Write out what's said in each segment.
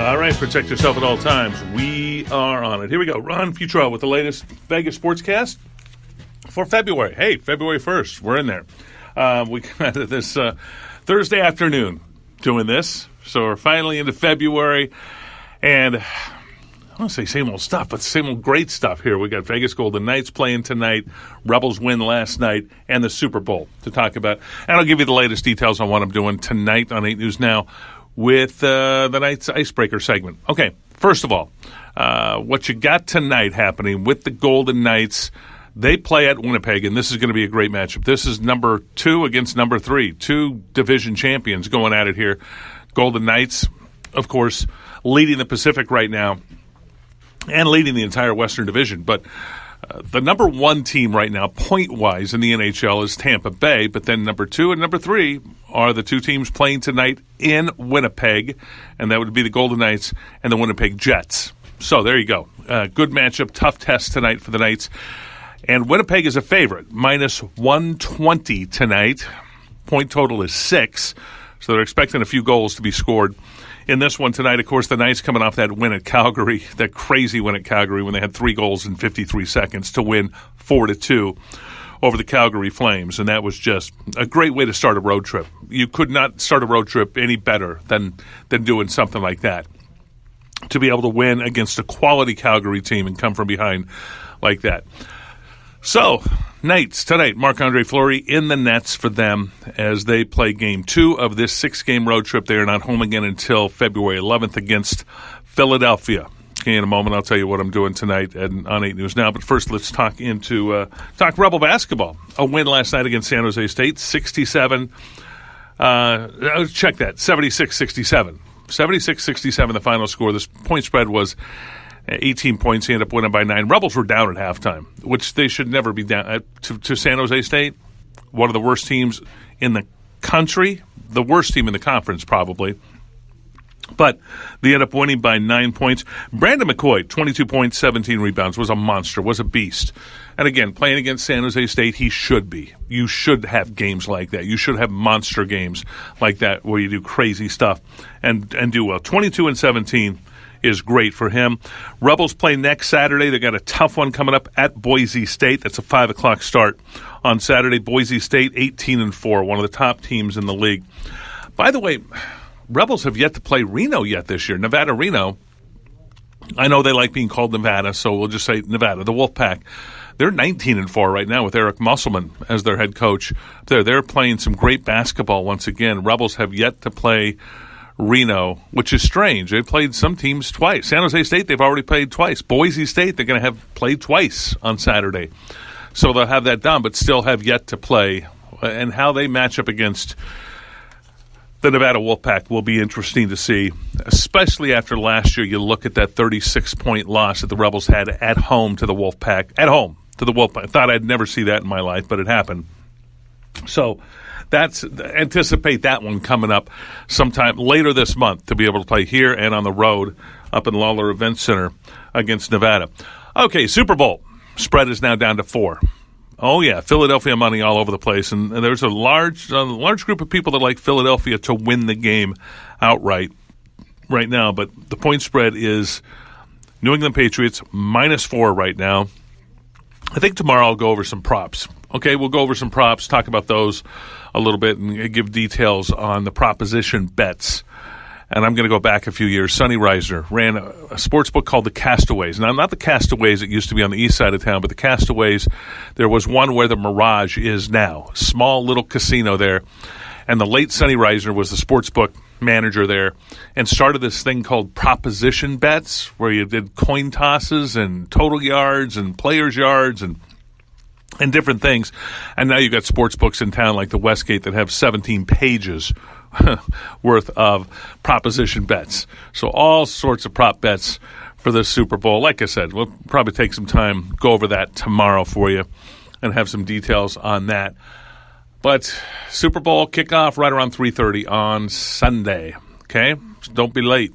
All right, protect yourself at all times. We are on it. Here we go. Ron Futrell with the latest Vegas Sportscast for February. Hey, February 1st. We're in there. We got this Thursday afternoon doing this. So we're finally into February. And I don't want to say same old stuff, but same old great stuff here. We got Vegas Golden Knights playing tonight, Rebels win last night, and the Super Bowl to talk about. And I'll give you the latest details on what I'm doing tonight on 8 News Now with the Knights Icebreaker segment. Okay, first of all, what you got tonight happening with the Golden Knights, they play at Winnipeg, and this is going to be a great matchup. This is number 2 against number 3, 2 division champions going at it here. Golden Knights, of course, leading the Pacific right now and leading the entire Western Division. But the number 1 team right now, point-wise, in the NHL is Tampa Bay, but then number 2 and number 3 are the 2 teams playing tonight in Winnipeg, and that would be the Golden Knights and the Winnipeg Jets. So there you go. Good matchup, tough test tonight for the Knights. And Winnipeg is a favorite, minus 120 tonight. Point total is 6, so they're expecting a few goals to be scored in this one tonight. Of course, the Knights coming off that win at Calgary, that crazy win at Calgary when they had 3 goals in 53 seconds to win 4-2 over the Calgary Flames, and that was just a great way to start a road trip. You could not start a road trip any better than doing something like that. To be able to win against a quality Calgary team and come from behind like that. So, Knights tonight, Marc-Andre Fleury in the nets for them as they play Game 2 of this 6-game road trip. They are not home again until February 11th against Philadelphia. Okay, in a moment, I'll tell you what I'm doing tonight on 8 News Now. But first, let's talk Rebel basketball. A win last night against San Jose State, 67. Check that, 76-67. 76-67, the final score. This point spread was 18 points. He ended up winning by 9. Rebels were down at halftime, which they should never be down to San Jose State, one of the worst teams in the country, the worst team in the conference probably. But they end up winning by 9 points. Brandon McCoy, 22 points, 17 rebounds, was a monster, was a beast. And again, playing against San Jose State, he should be. You should have games like that. You should have monster games like that where you do crazy stuff and do well. 22 and 17 is great for him. Rebels play next Saturday. They got a tough one coming up at Boise State. That's a 5 o'clock start on Saturday. Boise State, 18-4, one of the top teams in the league. By the way, Rebels have yet to play Reno yet this year. Nevada-Reno, I know they like being called Nevada, so we'll just say Nevada, the Wolfpack. They're 19-4 right now with Eric Musselman as their head coach. They're playing some great basketball once again. Rebels have yet to play Reno, which is strange. They've played some teams twice. San Jose State, they've already played twice. Boise State, they're going to have played twice on Saturday. So they'll have that done, but still have yet to play. And how they match up against the Nevada Wolfpack will be interesting to see, especially after last year. You look at that 36-point loss that the Rebels had at home to the Wolfpack. At home to the Wolfpack. I thought I'd never see that in my life, but it happened. So anticipate that one coming up sometime later this month to be able to play here and on the road up in Lawler Event Center against Nevada. Okay, Super Bowl. Spread is now down to 4. Oh, yeah, Philadelphia money all over the place. And there's a large group of people that like Philadelphia to win the game outright right now. But the point spread is New England Patriots -4 right now. I think tomorrow I'll go over some props. Okay, we'll go over some props, talk about those a little bit, and give details on the proposition bets. And I'm going to go back a few years. Sonny Reisner ran a sports book called The Castaways. Now, not the Castaways that used to be on the east side of town, but the Castaways, there was one where the Mirage is now. Small little casino there. And the late Sonny Reisner was the sports book manager there and started this thing called proposition bets, where you did coin tosses and total yards and players' yards and different things. And now you've got sports books in town like the Westgate that have 17 pages worth of proposition bets. So all sorts of prop bets for the Super Bowl. Like I said, we'll probably take some time, go over that tomorrow for you and have some details on that. But Super Bowl kickoff right around 3:30 on Sunday. Okay? So don't be late.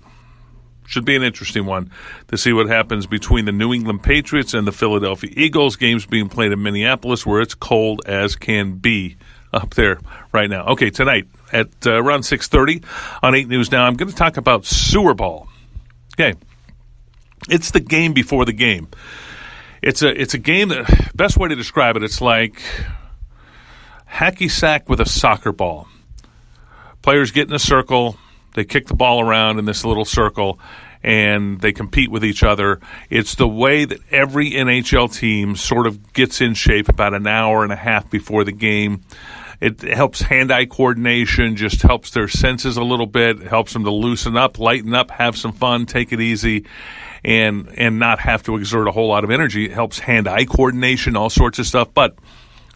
Should be an interesting one to see what happens between the New England Patriots and the Philadelphia Eagles. Games being played in Minneapolis where it's cold as can be up there right now. Okay, tonight at around 6:30 on 8 News Now, I'm going to talk about Sewer Ball. Okay. It's the game before the game. It's a game that, best way to describe it, it's like hacky sack with a soccer ball. Players get in a circle, they kick the ball around in this little circle, and they compete with each other. It's the way that every NHL team sort of gets in shape about an hour and a half before the game. It helps hand-eye coordination, just helps their senses a little bit. It helps them to loosen up, lighten up, have some fun, take it easy, and not have to exert a whole lot of energy. It helps hand-eye coordination, all sorts of stuff. But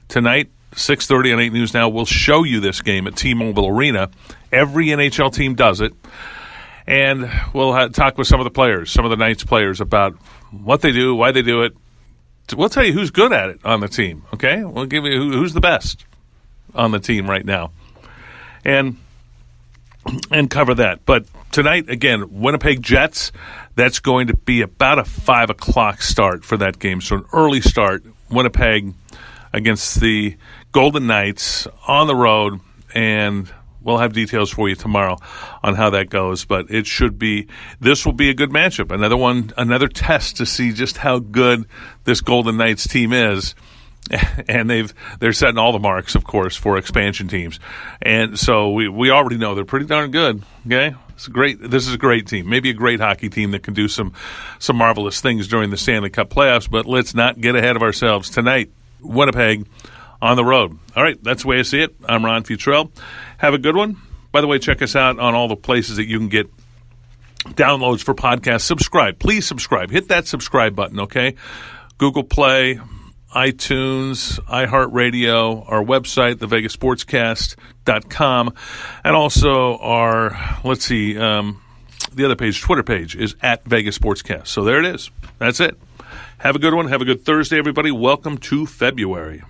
tonight, 6:30 on 8 News Now, we'll show you this game at T-Mobile Arena. Every NHL team does it. And we'll talk with some of the players, some of the Knights players, about what they do, why they do it. We'll tell you who's good at it on the team, okay? We'll give you who's the best on the team right now. And cover that. But tonight, again, Winnipeg Jets, that's going to be about a 5 o'clock start for that game. So an early start, Winnipeg against the Golden Knights on the road, and we'll have details for you tomorrow on how that goes, but this will be a good matchup. Another test to see just how good this Golden Knights team is. And they're setting all the marks, of course, for expansion teams. And so we already know they're pretty darn good. Okay? This is a great team. Maybe a great hockey team that can do some marvelous things during the Stanley Cup playoffs, but let's not get ahead of ourselves. Tonight, Winnipeg on the road. All right, that's the way I see it. I'm Ron Futrell. Have a good one. By the way, check us out on all the places that you can get downloads for podcasts. Subscribe. Please subscribe. Hit that subscribe button, okay? Google Play, iTunes, iHeartRadio, our website, thevegasportscast.com, and also our, the other page, Twitter page, is at Vegas Sportscast. So there it is. That's it. Have a good one. Have a good Thursday, everybody. Welcome to February.